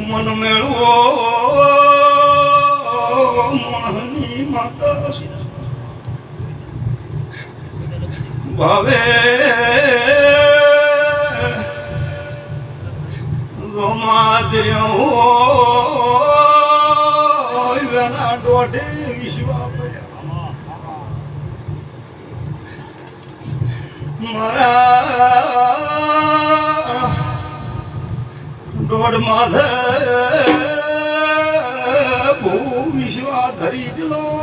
મન મેળવો મોહની માતા ભાવે રોમાદ્ર્ય હોય વેના દોઢે વિશ્વા મારા દોઢ માધે ભૂ વિશ્વા ધરી લો